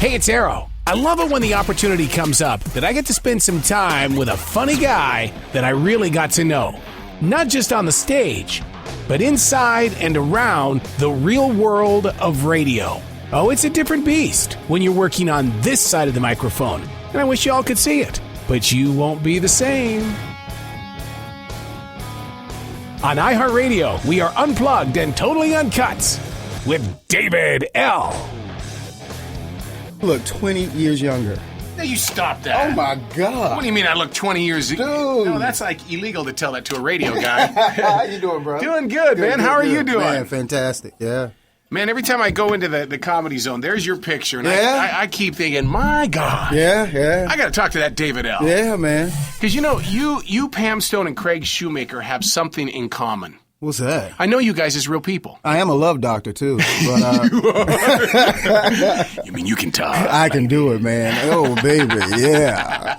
Hey, it's Arrow. I love it when the opportunity comes up that I get to spend some time with a funny guy that I really got to know. Not just on the stage, but inside and around the real world of radio. Oh, it's a different beast when you're working on this side of the microphone. And I wish you all could see it, but you won't be the same. On iHeartRadio, we are unplugged and totally uncut with David L. Look, 20 years younger. Now you stop that. Oh, my God. What do you mean I look 20 years? Dude. No, that's like illegal to tell that to a radio guy. How you doing, bro? Doing good, man. How are you doing? Man, fantastic. Yeah. Man, every time I go into the Comedy Zone, there's your picture. And Yeah. I keep thinking, my God. Yeah. I got to talk to that David L. Yeah, man. Because, you, Pam Stone, and Craig Shoemaker have something in common. What's that? I know you guys as real people. I am a love doctor, too. But, You mean you can talk? I can do it, man. Oh, baby, yeah.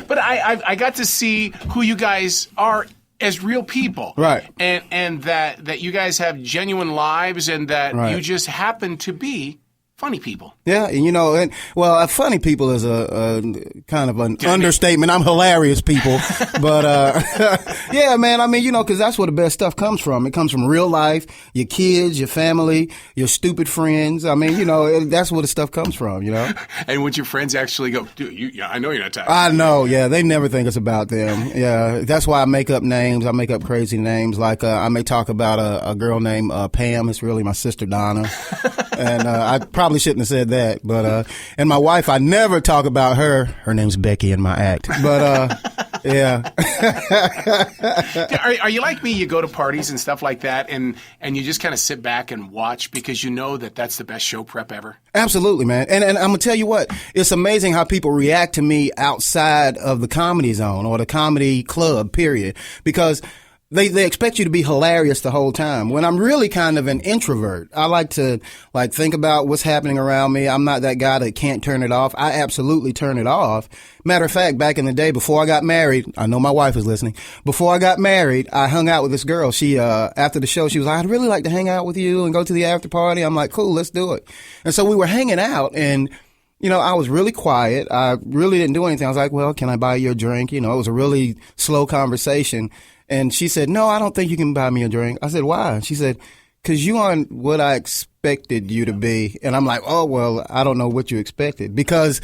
But I got to see who you guys are as real people. Right. And that you guys have genuine lives and that Right. you just happen to be funny people. Yeah, and funny people is a kind of an understatement. I'm hilarious people, but yeah, man. I mean, because that's where the best stuff comes from. It comes from real life, your kids, your family, your stupid friends. I mean, that's where the stuff comes from. And would your friends actually go, dude? I know you're not talking. I know. Yeah, they never think it's about them. Yeah, that's why I make up names. I make up crazy names. Like I may talk about a girl named Pam. It's really my sister Donna, and I probably shouldn't have said that, but and my wife, I never talk about her. Her name's Becky in my act, but yeah. Are you like me? You go to parties and stuff like that, and you just kind of sit back and watch because you know that's the best show prep ever. Absolutely, man. And I'm gonna tell you what, it's amazing how people react to me outside of the Comedy Zone or the comedy club, period, because They expect you to be hilarious the whole time. When I'm really kind of an introvert, I like to think about what's happening around me. I'm not that guy that can't turn it off. I absolutely turn it off. Matter of fact, back in the day before I got married, I know my wife is listening. Before I got married, I hung out with this girl. She after the show, she was like, "I'd really like to hang out with you and go to the after party." I'm like, "Cool, let's do it." And so we were hanging out, and I was really quiet. I really didn't do anything. I was like, "Well, can I buy you a drink?" It was a really slow conversation. And she said, "No, I don't think you can buy me a drink." I said, "Why?" She said, "'Cause you aren't what I expected you to be." And I'm like, "Oh, well, I don't know what you expected." Because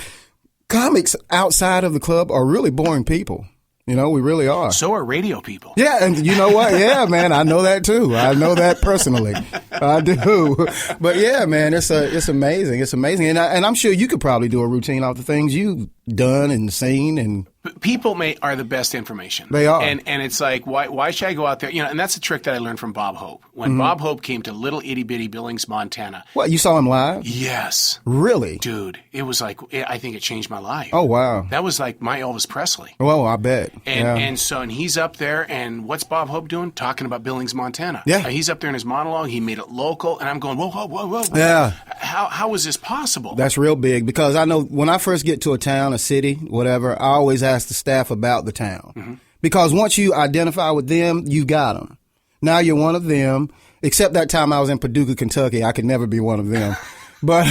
comics outside of the club are really boring people. We really are. So are radio people. Yeah, and you know what? Yeah, man, I know that too. I know that personally. I do. But yeah, man, it's amazing. It's amazing. And I'm sure you could probably do a routine off the things you've done and seen and people are the best information. They are. And it's like, why should I go out there? And that's a trick that I learned from Bob Hope. When Bob Hope came to little itty bitty Billings, Montana. What, you saw him live? Yes. Really? Dude, it was like, I think it changed my life. Oh, wow. That was like my Elvis Presley. Oh, I bet. And he's up there, and what's Bob Hope doing? Talking about Billings, Montana. Yeah. He's up there in his monologue. He made it local, and I'm going, whoa. Yeah. How is this possible? That's real big, because I know when I first get to a town, a city, whatever, I always ask the staff about the town. Mm-hmm. Because once you identify with them, you got them. Now you're one of them, except that time I was in Paducah, Kentucky. I could never be one of them. But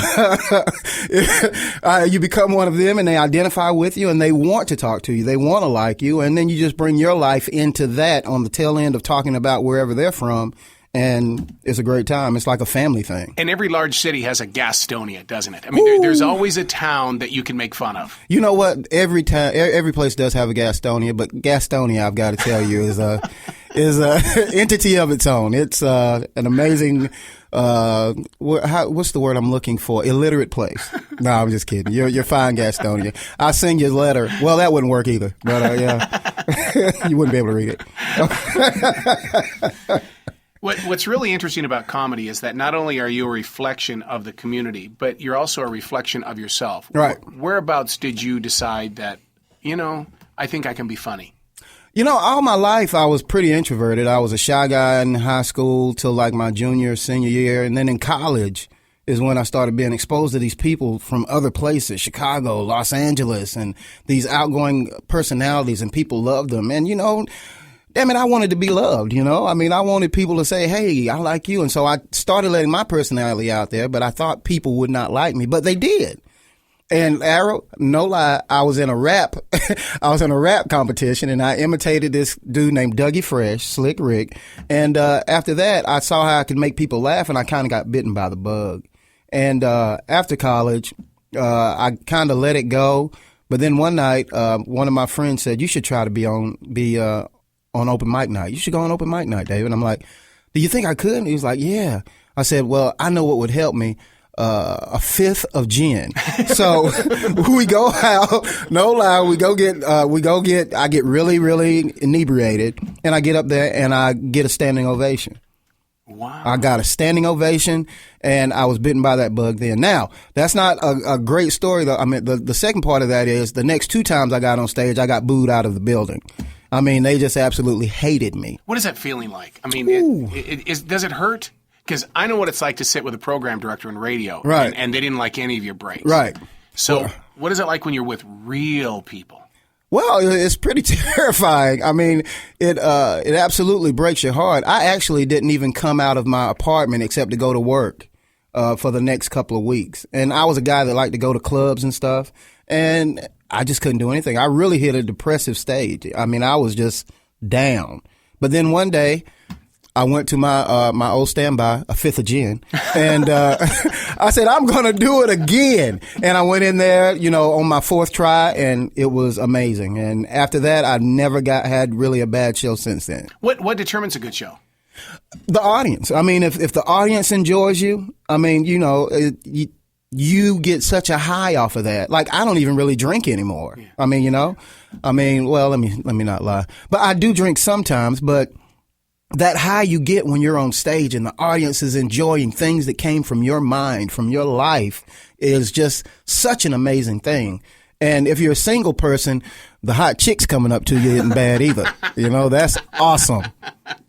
you become one of them, and they identify with you, and they want to talk to you. They want to like you, and then you just bring your life into that on the tail end of talking about wherever they're from. And it's a great time. It's like a family thing. And every large city has a Gastonia, doesn't it? I mean, there's always a town that you can make fun of. You know what? Every place does have a Gastonia, but Gastonia, I've got to tell you, is a entity of its own. It's an amazing. What's the word I'm looking for? Illiterate place. No, I'm just kidding. You're fine, Gastonia. I'll send you a letter. Well, that wouldn't work either. But yeah, you wouldn't be able to read it. What's really interesting about comedy is that not only are you a reflection of the community, but you're also a reflection of yourself. Right. Whereabouts did you decide that, I think I can be funny? All my life I was pretty introverted. I was a shy guy in high school till like my senior year. And then in college is when I started being exposed to these people from other places, Chicago, Los Angeles, and these outgoing personalities, and people loved them. And, damn it, I wanted to be loved, you know? I mean, I wanted people to say, hey, I like you. And so I started letting my personality out there, but I thought people would not like me, but they did. And Arrow, no lie, I was in a rap competition, and I imitated this dude named Dougie Fresh, Slick Rick. And after that, I saw how I could make people laugh, and I kind of got bitten by the bug. And after college, I kind of let it go. But then one night, one of my friends said, "You should try to be on open mic night. You should go on open mic night, David." And I'm like, "Do you think I could?" And he was like, "Yeah." I said, "Well, I know what would help me." A fifth of gin. So we go out, no lie, I get really, really inebriated, and I get up there and I get a standing ovation. Wow. I got a standing ovation, and I was bitten by that bug then. Now, that's not a great story, though. I mean, the second part of that is the next 2 times I got on stage, I got booed out of the building. I mean, they just absolutely hated me. What is that feeling like? I mean, does it hurt? Because I know what it's like to sit with a program director in radio, right? And they didn't like any of your breaks, right? So, what is it like when you're with real people? Well, it's pretty terrifying. I mean, it absolutely breaks your heart. I actually didn't even come out of my apartment except to go to work for the next couple of weeks. And I was a guy that liked to go to clubs and stuff, and I just couldn't do anything. I really hit a depressive stage. I mean, I was just down. But then one day, I went to my old standby, a fifth of gin, and I said, I'm going to do it again. And I went in there, you know, on my 4th try, and it was amazing. And after that, I never had really a bad show since then. What determines a good show? The audience. I mean, if the audience enjoys you, I mean, you know, you get such a high off of that. Like, I don't even really drink anymore. Yeah. I mean, you know, well, let me not lie, but I do drink sometimes, but that high you get when you're on stage and the audience is enjoying things that came from your mind, from your life, is just such an amazing thing. And if you're a single person, the hot chicks coming up to you isn't bad either. You know, that's awesome.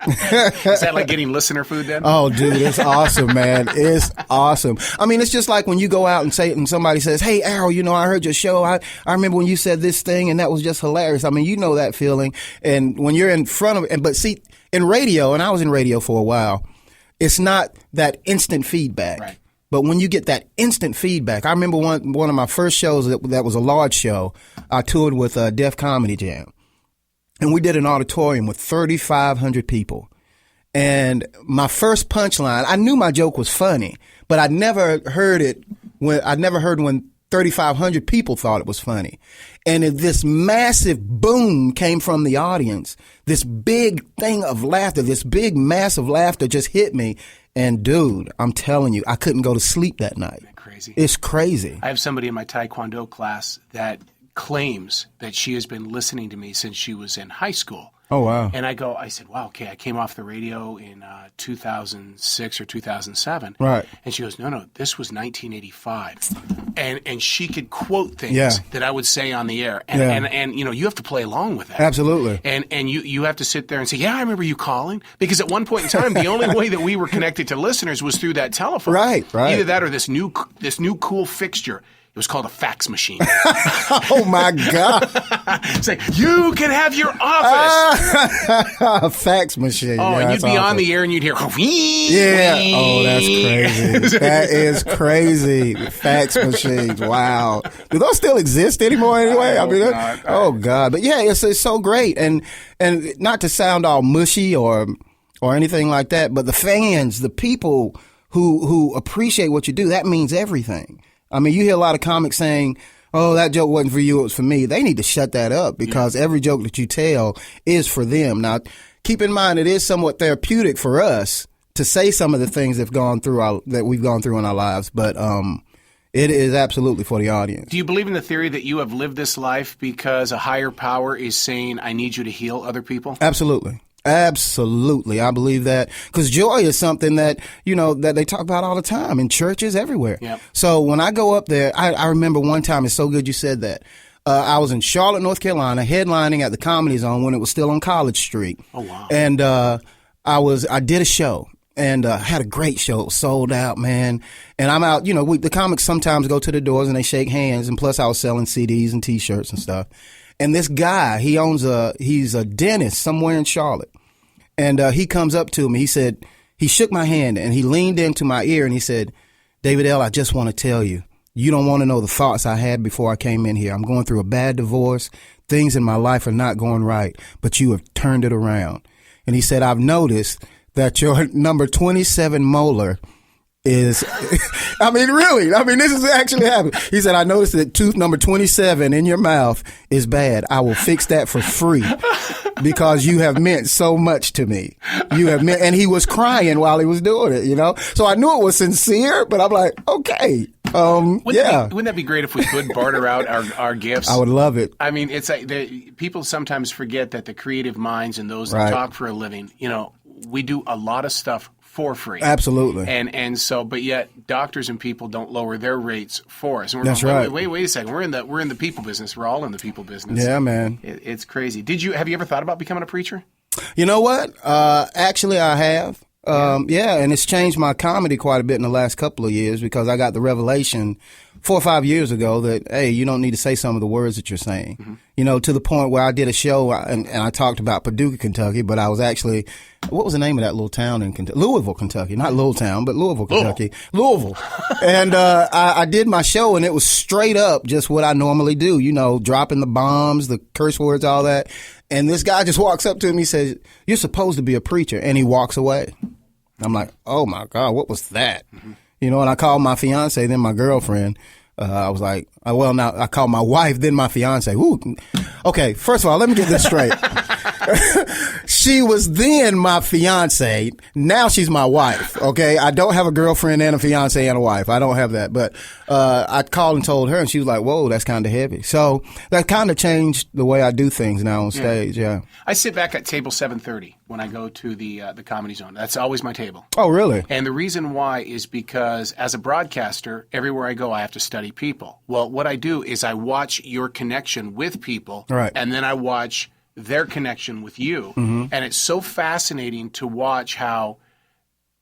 Is that like getting listener food then? Oh, dude, it's awesome, man. It's awesome. I mean, it's just like when you go out and somebody says, "Hey, Arrow, you know, I heard your show. I remember when you said this thing, and that was just hilarious." I mean, you know that feeling. And when you're in front of, but see, in radio, and I was in radio for a while, it's not that instant feedback. Right. But when you get that instant feedback, I remember one of my first shows that was a large show. I toured with Def Comedy Jam, and we did an auditorium with 3,500 people. And my first punchline, I knew my joke was funny, but I'd never heard when 3,500 people thought it was funny. And this massive boom came from the audience. This big thing of laughter, this big massive laughter just hit me. And dude, I'm telling you, I couldn't go to sleep that night. Isn't that crazy? It's crazy. I have somebody in my Taekwondo class that claims that she has been listening to me since she was in high school. Oh, wow. And I said, wow, okay, I came off the radio in 2006 or 2007. Right. And she goes, no, this was 1985. And she could quote things that I would say on the air. And you know, you have to play along with that. Absolutely. And you have to sit there and say, yeah, I remember you calling. Because at one point in time, the only way that we were connected to listeners was through that telephone. Right. Either that or this new cool fixture. It was called a fax machine. Oh, my God. It's like, you can have your office. A fax machine. Oh, yeah, and you'd be awesome. on the air and you'd hear, yeah. Oh, that's crazy. That is crazy. Fax machines. Wow. Do those still exist anymore anyway? Oh, God. But yeah, it's so great. And not to sound all mushy or anything like that, but the fans, the people who appreciate what you do, that means everything. I mean, you hear a lot of comics saying, "Oh, that joke wasn't for you, it was for me." They need to shut that up because every joke that you tell is for them. Now, keep in mind, it is somewhat therapeutic for us to say some of the things that we've gone through in our lives, but it is absolutely for the audience. Do you believe in the theory that you have lived this life because a higher power is saying, I need you to heal other people? Absolutely. Absolutely. I believe that because joy is something that, you know, that they talk about all the time in churches everywhere. Yep. So when I go up there, I remember one time, it's so good you said that. I was in Charlotte, North Carolina, headlining at the Comedy Zone when it was still on College Street. Oh, wow. And I did a show. And had a great show. It was sold out, man. And I'm out, you know, the comics sometimes go to the doors and they shake hands. And plus I was selling CDs and T-shirts and stuff. And this guy, he's a dentist somewhere in Charlotte. And he comes up to me. He said, he shook my hand and he leaned into my ear and he said, David L., I just want to tell you, you don't want to know the thoughts I had before I came in here. I'm going through a bad divorce. Things in my life are not going right, but you have turned it around. And he said, I've noticed that your number 27 molar is, I mean, really, this is actually happening. He said, I noticed that tooth number 27 in your mouth is bad. I will fix that for free because you have meant so much to me. And he was crying while he was doing it, So I knew it was sincere, but I'm like, okay. Wouldn't that be great if we could barter out our gifts? I would love it. I mean, it's like people sometimes forget that the creative minds and those that talk for a living, we do a lot of stuff for free. Absolutely. And so, but yet doctors and people don't lower their rates for us. And That's going, right. Wait a second. We're in the people business. We're all in the people business. Yeah, man. It's crazy. Have you ever thought about becoming a preacher? You know what? Actually, I have. And it's changed my comedy quite a bit in the last couple of years because I got the revelation 4 or 5 years ago that, hey, you don't need to say some of the words that you're saying. Mm-hmm. To the point where I did a show and I talked about Paducah, Kentucky, but I was actually, what was the name of that little town in Kentucky? Louisville, Kentucky. Not Little Town, but Louisville, Kentucky. Louisville. And I did my show and it was straight up just what I normally do, dropping the bombs, the curse words, all that. And this guy just walks up to me and says, you're supposed to be a preacher. And he walks away. I'm like, oh, my God, what was that? Mm-hmm. And I called my fiance, then my girlfriend. I was like, now I called my wife, then my fiance. Ooh. Okay, first of all, let me get this straight. She was then my fiance. Now she's my wife. Okay, I don't have a girlfriend and a fiance and a wife. I don't have that. But I called and told her, and she was like, "Whoa, that's kind of heavy." So that kind of changed the way I do things now on stage. Yeah. I sit back at table 730 when I go to the Comedy Zone. That's always my table. Oh, really? And the reason why is because as a broadcaster, everywhere I go, I have to study people. Well, what I do is I watch your connection with people, right, and then I watch their connection with you. Mm-hmm. And it's so fascinating to watch how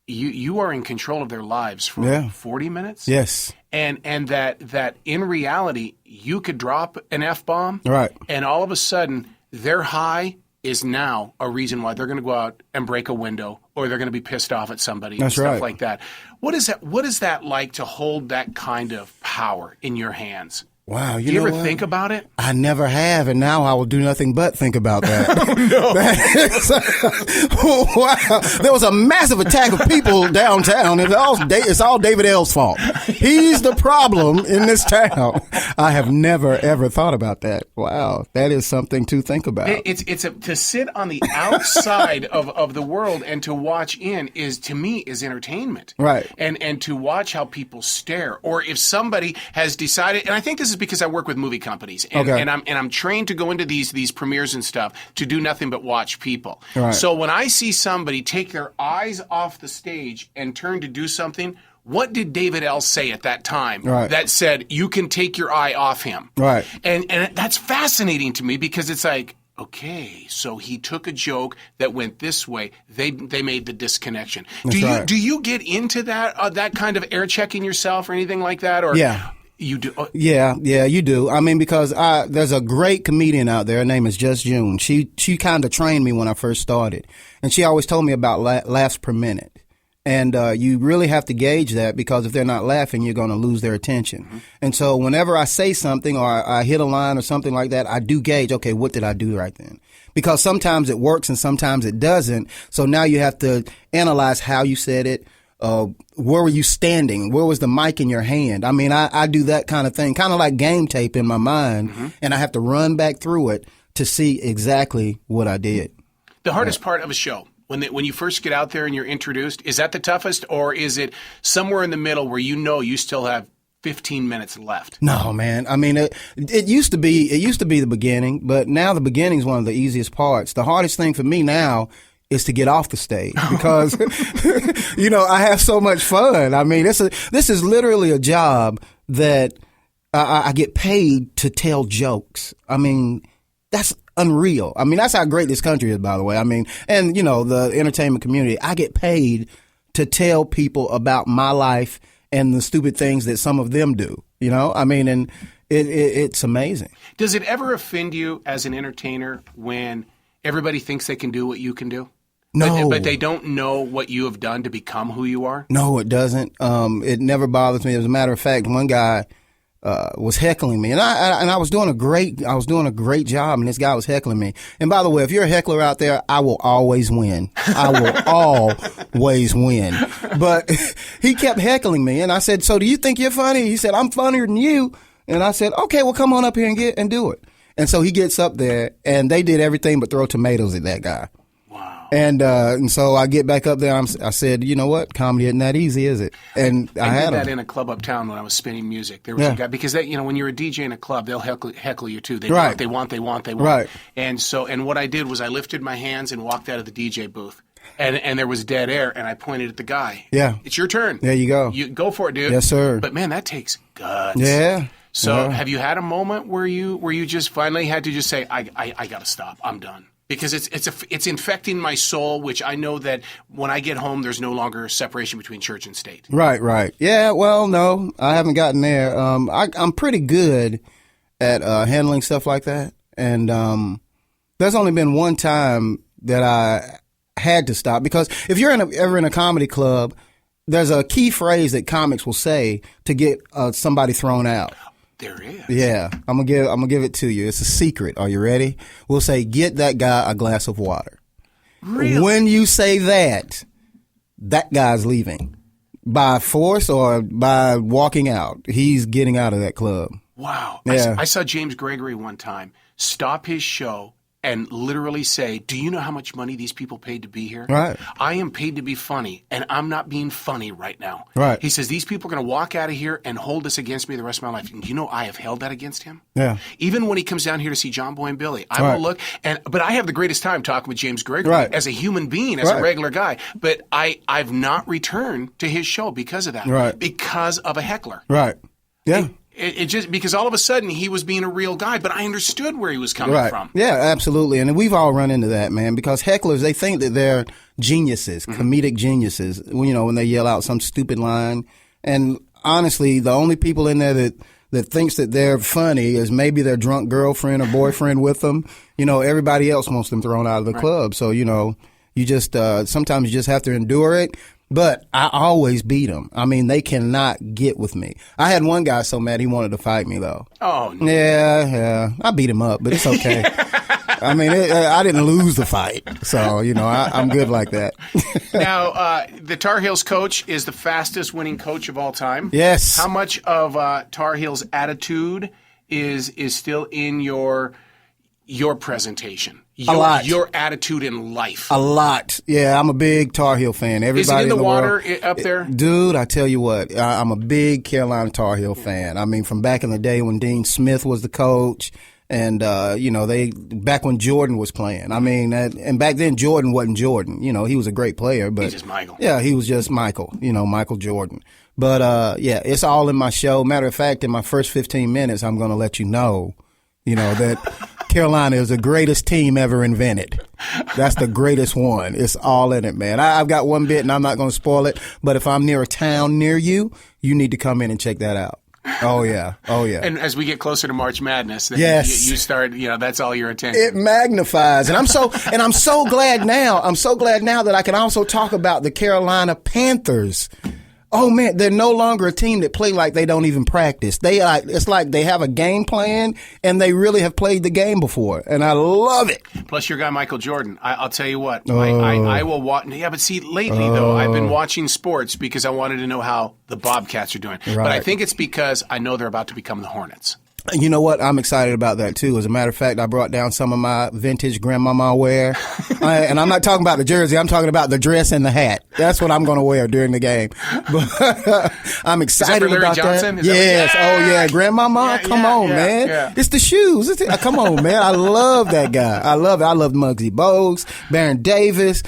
you are in control of their lives for 40 minutes. Yes. And that in reality, you could drop an F-bomb. Right. And all of a sudden, their high is now a reason why they're going to go out and break a window or they're going to be pissed off at somebody and stuff like that. What is that like to hold that kind of power in your hands? Wow. Do you ever think about it? I never have, and now I will do nothing but think about that. Oh, no. Wow. There was a massive attack of people downtown. It's all David L's fault. He's the problem in this town. I have never, ever thought about that. Wow. That is something to think about. To sit on the outside of the world and to watch in to me is entertainment. Right. And to watch how people stare, or if somebody has decided, and I think this is because I work with movie companies and I'm trained to go into these premieres and stuff to do nothing but watch people. Right. So when I see somebody take their eyes off the stage and turn to do something, what did David L. say at that time that said you can take your eye off him? Right. And that's fascinating to me because it's like, okay, so he took a joke that went this way. They made the disconnection. Do you get into that kind of air checking yourself or anything like that? Or yeah. You do? Yeah, you do. I mean, because there's a great comedian out there. Her name is Just June. She kind of trained me when I first started. And she always told me about laughs per minute. And you really have to gauge that because if they're not laughing, you're going to lose their attention. Mm-hmm. And so whenever I say something or I hit a line or something like that, I do gauge, okay, what did I do right then? Because sometimes it works and sometimes it doesn't. So now you have to analyze how you said it. Where were you standing? Where was the mic in your hand? I mean, I do that kind of thing, kind of like game tape in my mind, and I have to run back through it to see exactly what I did. The hardest part of a show, when you first get out there and you're introduced, is that the toughest, or is it somewhere in the middle where you still have 15 minutes left? No, man. I mean, it used to be the beginning, but now the beginning is one of the easiest parts. The hardest thing for me now is to get off the stage because, I have so much fun. I mean, this is literally a job that I get paid to tell jokes. I mean, that's unreal. I mean, that's how great this country is, by the way. I mean, and the entertainment community, I get paid to tell people about my life and the stupid things that some of them do, I mean, and it's amazing. Does it ever offend you as an entertainer when everybody thinks they can do what you can do? No. But they don't know what you have done to become who you are? No, it doesn't. It never bothers me. As a matter of fact, one guy was heckling me, and I was doing a great job, and this guy was heckling me. And by the way, if you're a heckler out there, I will always win. I will always win. But he kept heckling me, and I said, "So do you think you're funny?" He said, "I'm funnier than you." And I said, "Okay, well, come on up here and do it." And so he gets up there, and they did everything but throw tomatoes at that guy. Wow. And so I get back up there. I said, "You know what? Comedy isn't that easy, is it?" And I had did that him. in a club uptown when I was spinning music. There was a guy, because when you're a DJ in a club, they'll heckle you too. They want. Right. And what I did was I lifted my hands and walked out of the DJ booth. And there was dead air, and I pointed at the guy. Yeah. It's your turn. There you go. You go for it, dude. Yes, sir. But man, that takes guts. Yeah. So have you had a moment where you just finally had to just say, I got to stop. I'm done. Because it's infecting my soul, which I know that when I get home, there's no longer a separation between church and state. Right. Yeah, well, no, I haven't gotten there. I'm pretty good at handling stuff like that. And there's only been one time that I had to stop. Because if you're ever in a comedy club, there's a key phrase that comics will say to get somebody thrown out. There is. Yeah, I'm gonna give it to you. It's a secret. Are you ready? We'll say, "Get that guy a glass of water." Really? When you say that guy's leaving by force or by walking out. He's getting out of that club. Wow. Yeah. I saw James Gregory one time stop his show and literally say, "Do you know how much money these people paid to be here? Right. I am paid to be funny, and I'm not being funny right now." Right. He says, "These people are going to walk out of here and hold this against me the rest of my life." And you know, I have held that against him. Yeah. Even when he comes down here to see John Boy and Billy, I Right. will look, but I have the greatest time talking with James Gregory Right. as a human being, as a Right. regular guy. But I've not returned to his show because of that. Right. Because of a heckler. Right. Yeah. It just because all of a sudden he was being a real guy, but I understood where he was coming Right. from. Yeah, absolutely. And we've all run into that, man, because hecklers, they think that they're geniuses, comedic geniuses, when they yell out some stupid line. And honestly, the only people in there that thinks that they're funny is maybe their drunk girlfriend or boyfriend with them. Everybody else wants them thrown out of the club. So, you just, sometimes you just have to endure it. But I always beat them. I mean, they cannot get with me. I had one guy so mad he wanted to fight me, though. Oh, no. Yeah. I beat him up, but it's okay. I mean, I didn't lose the fight. So, I'm good like that. Now, the Tar Heels coach is the fastest winning coach of all time. Yes. How much of Tar Heels attitude is still in your presentation? A lot. Your attitude in life. A lot. Yeah, I'm a big Tar Heel fan. Everybody Is it in the water world, up there? Dude, I tell you what, I'm a big Carolina Tar Heel fan. I mean, from back in the day when Dean Smith was the coach and, back when Jordan was playing. I mean, and back then Jordan wasn't Jordan. He was a great player, but. He's just Michael. Yeah, he was just Michael, Michael Jordan. But, it's all in my show. Matter of fact, in my first 15 minutes, I'm going to let you know, that Carolina is the greatest team ever invented. That's the greatest one. It's all in it, man. I've got one bit, and I'm not going to spoil it, but if I'm near a town near you, you need to come in and check that out. Oh, yeah. And as we get closer to March Madness, then yes. you start, that's all your attention. It magnifies. And I'm so glad now. I'm so glad now that I can also talk about the Carolina Panthers. Oh man, they're no longer a team that play like they don't even practice. It's like they have a game plan and they really have played the game before, and I love it. Plus, your guy Michael Jordan. I'll tell you what, I will watch. Yeah, but see, lately though, I've been watching sports because I wanted to know how the Bobcats are doing. Right. But I think it's because I know they're about to become the Hornets. You know what? I'm excited about that, too. As a matter of fact, I brought down some of my vintage grandmama wear. And I'm not talking about the jersey. I'm talking about the dress and the hat. That's what I'm going to wear during the game. But I'm excited about Johnson? that. Yes. Oh, yeah. Grandmama, come on, man. Yeah. It's the shoes. Come on, man. I love that guy. I love it. I love Muggsy Bogues, Baron Davis,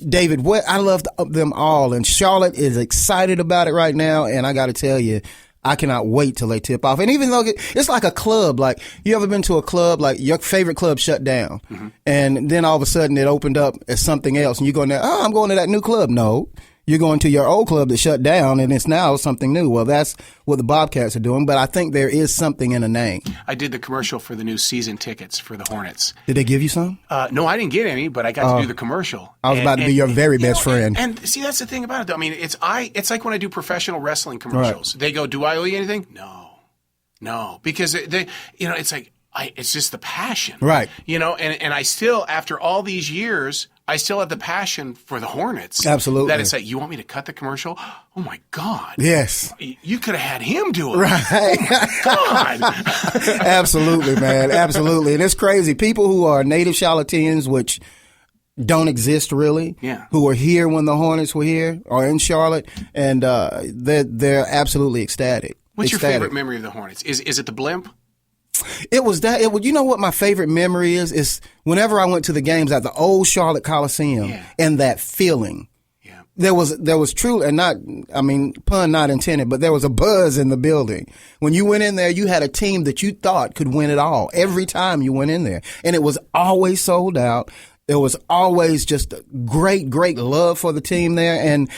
David West. I love them all. And Charlotte is excited about it right now. And I got to tell you, I cannot wait till they tip off. And even though it's like a club, like you ever been to a club, like your favorite club shut down and then all of a sudden it opened up as something else and you go in there, I'm going to that new club. No, You're going to your old club that shut down, and it's now something new. Well, that's what the Bobcats are doing, but I think there is something in a name. I did the commercial for the new season tickets for the Hornets. Did they give you some? No, I didn't get any, but I got to do the commercial. I was about to be your very best friend. And see, that's the thing about it, though. I mean, it's like when I do professional wrestling commercials. Right. They go, "Do I owe you anything?" No, because they, it's like it's just the passion, right? And I still, after all these years, I still have the passion for the Hornets. Absolutely. That it's like, you want me to cut the commercial? Oh, my God. Yes. You could have had him do it. Right. God. Absolutely, man. Absolutely. And it's crazy. People who are native Charlotteans, which don't exist really, who were here when the Hornets were here, are in Charlotte, and they're absolutely ecstatic. What's your favorite memory of the Hornets? Is it the blimp? It was that. You know what my favorite memory is? Is whenever I went to the games at the old Charlotte Coliseum, and that feeling. Yeah. There was truly, and not, I mean, pun not intended, but there was a buzz in the building. When you went in there, you had a team that you thought could win it all every time you went in there. And it was always sold out. There was always just great, great love for the team there. And,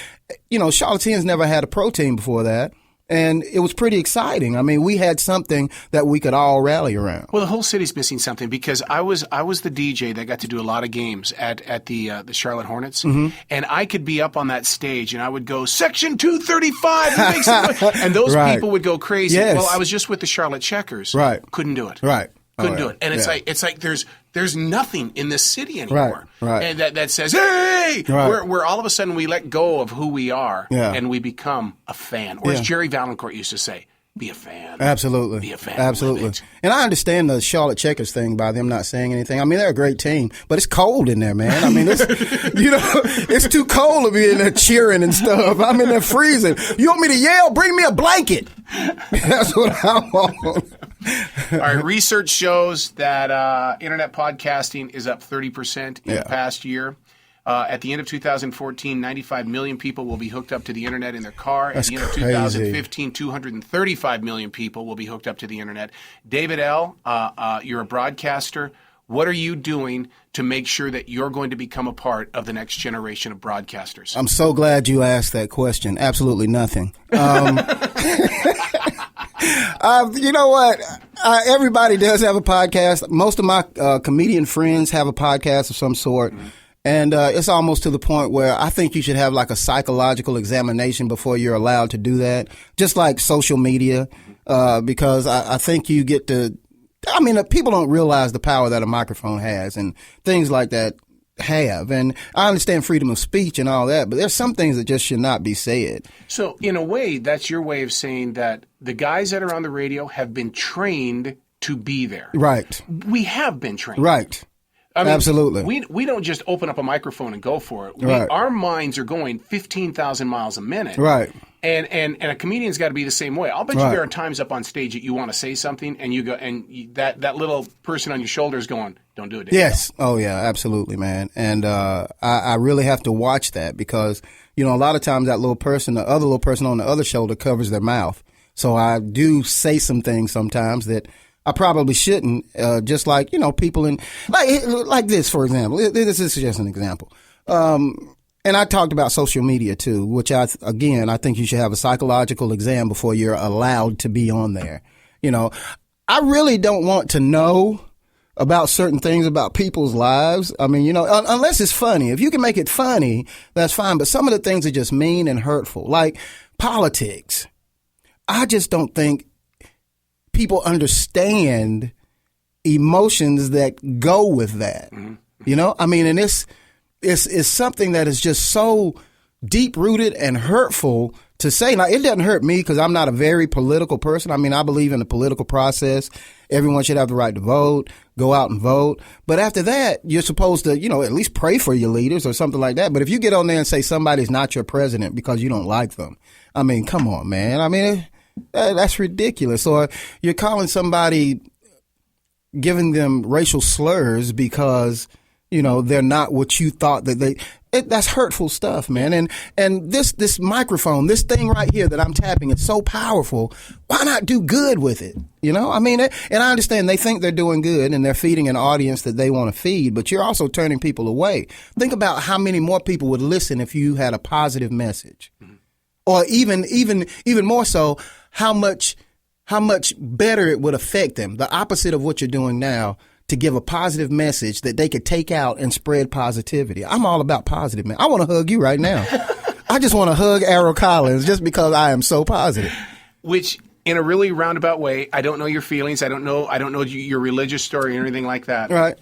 Charlotteans never had a pro team before that. And it was pretty exciting. I mean, we had something that we could all rally around. Well, the whole city's missing something, because I was the DJ that got to do a lot of games at the Charlotte Hornets, and I could be up on that stage and I would go, "Section 235," and those people would go crazy. Yes. Well, I was just with the Charlotte Checkers. Right. Couldn't do it. Right. Couldn't do it. And it's like there's nothing in this city anymore. Right. And that says, "Hey!" Right. Where all of a sudden we let go of who we are and we become a fan. Or as Jerry Valancourt used to say, be a fan. Absolutely. Be a fan. Absolutely. And I understand the Charlotte Checkers thing by them not saying anything. I mean, they're a great team, but it's cold in there, man. I mean, it's, it's too cold to be in there cheering and stuff. I'm in there freezing. You want me to yell? Bring me a blanket. That's what I want. All right. Research shows that internet podcasting is up 30% in the past year. At the end of 2014, 95 million people will be hooked up to the internet in their car. That's at the end of crazy. 2015, 235 million people will be hooked up to the internet. David L., you're a broadcaster. What are you doing to make sure that you're going to become a part of the next generation of broadcasters? I'm so glad you asked that question. Absolutely nothing. You know what? Everybody does have a podcast. Most of my comedian friends have a podcast of some sort. Mm-hmm. And it's almost to the point where I think you should have like a psychological examination before you're allowed to do that, just like social media, because I think you get to – I mean, people don't realize the power that a microphone has and things like that have. And I understand freedom of speech and all that, but there's some things that just should not be said. So in a way, that's your way of saying that the guys that are on the radio have been trained to be there. Right. We have been trained. Right. I mean, absolutely. We don't just open up a microphone and go for it. Right. Our minds are going 15,000 miles a minute. Right. And a comedian's got to be the same way. I'll bet you there are times up on stage that you want to say something and you go and that little person on your shoulder is going, "Don't do it." Daniel. Yes. Oh yeah, absolutely, man. And I really have to watch that because a lot of times that little person, the other little person on the other shoulder covers their mouth. So I do say some things sometimes that I probably shouldn't, just like, people in, like this, for example. This is just an example. And I talked about social media too, which I think you should have a psychological exam before you're allowed to be on there. I really don't want to know about certain things about people's lives. I mean, unless it's funny. If you can make it funny, that's fine. But some of the things are just mean and hurtful, like politics. I just don't think people understand emotions that go with that. Mm-hmm. I mean, and it's something that is just so deep rooted and hurtful to say. Now, it doesn't hurt me because I'm not a very political person. I mean, I believe in the political process. Everyone should have the right to vote, go out and vote. But after that, you're supposed to, at least pray for your leaders or something like that. But if you get on there and say somebody's not your president because you don't like them, I mean, come on, man. I mean, that's ridiculous. Or you're calling somebody, giving them racial slurs because they're not what you thought that that's hurtful stuff, man. And this microphone, this thing right here that I'm tapping, it's so powerful. Why not do good with it? And I understand they think they're doing good and they're feeding an audience that they want to feed, but you're also turning people away. Think about how many more people would listen if you had a positive message. Mm-hmm. Or even more so, how much better it would affect them. The opposite of what you're doing now, to give a positive message that they could take out and spread positivity. I'm all about positive, man. I want to hug you right now. I just want to hug Errol Collins just because I am so positive. Which, in a really roundabout way, I don't know your feelings. I don't know your religious story or anything like that. Right.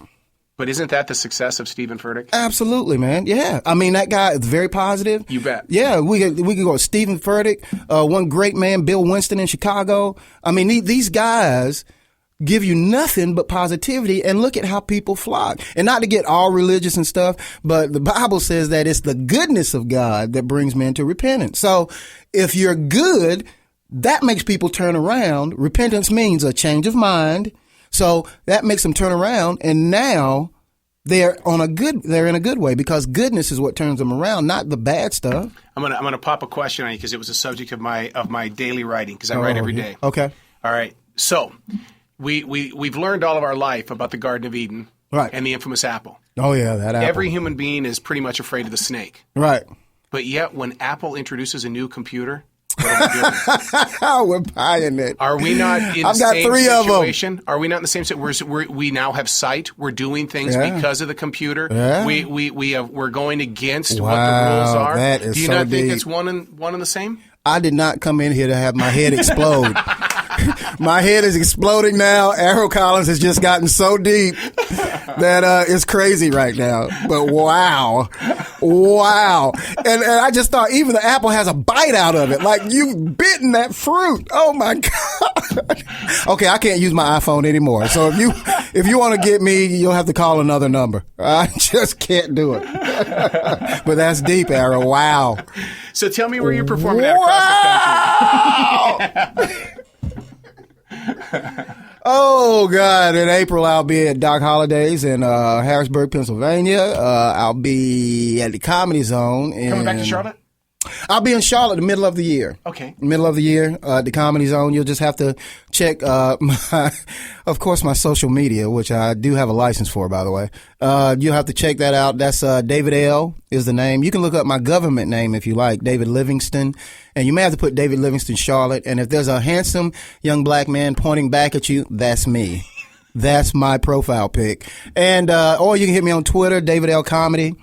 But isn't that the success of Stephen Furtick? Absolutely, man. Yeah. I mean, that guy is very positive. You bet. Yeah. We could go with Stephen Furtick, one great man, Bill Winston in Chicago. I mean, these guys give you nothing but positivity, and look at how people flock. And not to get all religious and stuff, but the Bible says that it's the goodness of God that brings men to repentance. So if you're good, that makes people turn around. Repentance means a change of mind. So that makes them turn around, and now they're in a good way, because goodness is what turns them around, not the bad stuff. I'm gonna pop a question on you because it was a subject of my daily writing, because I write every day. Okay. All right. So we've learned all of our life about the Garden of Eden, right, and the infamous apple. Oh yeah, that apple. Every human being is pretty much afraid of the snake. Right. But yet, when Apple introduces a new computer, what are we doing? We're buying it. Are we not in the I've got same 3 situation? of them. Are we not in the same situation? We now have sight. We're doing things because of the computer. Yeah. We're going against what the rules are. That is Do you so not think deep. it's one and the same? I did not come in here to have my head explode. My head is exploding now. Errol Collins has just gotten so deep that it's crazy right now. But wow. And I just thought even the apple has a bite out of it. Like, you've bitten that fruit. Oh my God. Okay, I can't use my iPhone anymore. So if you want to get me, you'll have to call another number. I just can't do it. But that's deep, Errol. Wow. So tell me where you're performing at across the country. Oh, God. In April, I'll be at Doc Holliday's in Harrisburg, Pennsylvania. I'll be at the Comedy Zone. Coming back to Charlotte? I'll be in Charlotte the middle of the year. Okay. Middle of the year, the Comedy Zone. You'll just have to check, my social media, which I do have a license for, by the way. You'll have to check that out. That's David L. is the name. You can look up my government name if you like, David Livingston. And you may have to put David Livingston Charlotte. And if there's a handsome young black man pointing back at you, that's me. That's my profile pic. And or you can hit me on Twitter, David L. Comedy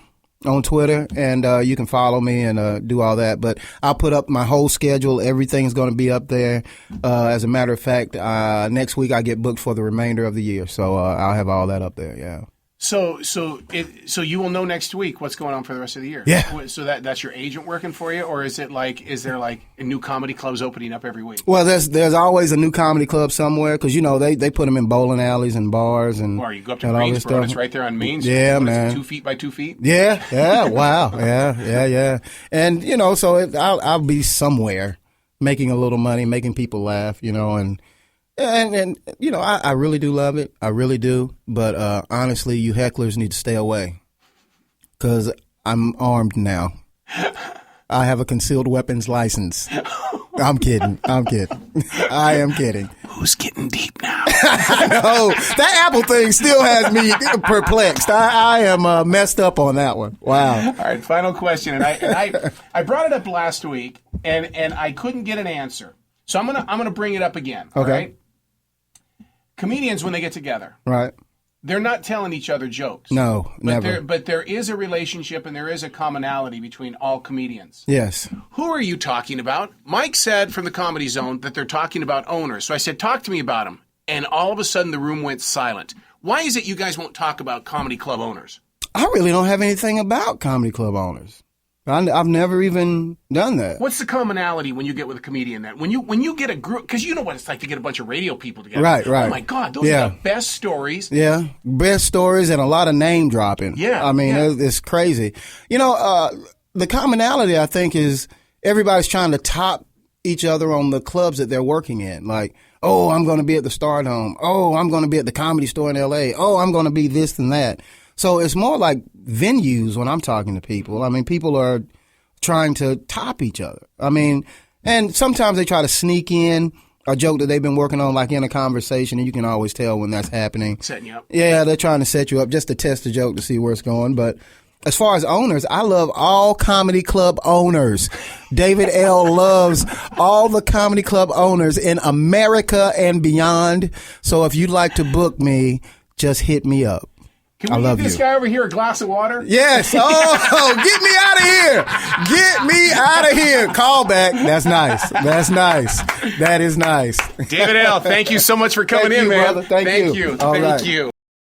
on Twitter, and you can follow me and do all that. But I'll put up my whole schedule. Everything's going to be up there. As a matter of fact, next week I get booked for the remainder of the year, so I'll have all that up there. Yeah. So you will know next week what's going on for the rest of the year. Yeah. So that's your agent working for you, or is there like a new comedy clubs opening up every week? Well, there's always a new comedy club somewhere, because they put them in bowling alleys and bars and. Or you go up to Greensboro, and it's right there on Main Street. Yeah, man. 2 feet by 2 feet. Yeah. Wow. Yeah. And so I'll be somewhere making a little money, making people laugh, and I really do love it. I really do. But honestly, you hecklers need to stay away, because I'm armed now. I have a concealed weapons license. I'm kidding. I am kidding. Who's getting deep now? No, that Apple thing still has me perplexed. I am messed up on that one. Wow. All right, final question. And I brought it up last week, and I couldn't get an answer. So I'm gonna bring it up again. Okay. All right? Comedians, when they get together, right, they're not telling each other jokes. No, never. But there is a relationship and there is a commonality between all comedians. Yes. Who are you talking about? Mike said from the Comedy Zone that they're talking about owners. So I said, talk to me about them. And all of a sudden the room went silent. Why is it you guys won't talk about comedy club owners? I really don't have anything about comedy club owners. I've never even done that. What's the commonality when you get with a comedian? That when you get a group, because you know what it's like to get a bunch of radio people together. Right. Oh my God, those are the best stories. Yeah, best stories and a lot of name dropping. Yeah, I mean it's crazy. The commonality I think is everybody's trying to top each other on the clubs that they're working in. Like, oh, I'm going to be at the Stardome. Oh, I'm going to be at the Comedy Store in L.A. Oh, I'm going to be this and that. So it's more like venues when I'm talking to people. I mean, people are trying to top each other. I mean, and sometimes they try to sneak in a joke that they've been working on, like in a conversation, and you can always tell when that's happening. Setting you up. Yeah, they're trying to set you up just to test the joke to see where it's going. But as far as owners, I love all comedy club owners. David L. loves all the comedy club owners in America and beyond. So if you'd like to book me, just hit me up. Can we give this guy over here a glass of water? Yes. Oh, get me out of here. Get me out of here. Call back. That's nice. That's nice. That is nice. David L., thank you so much for coming in, man. Brother. Thank you. Thank you.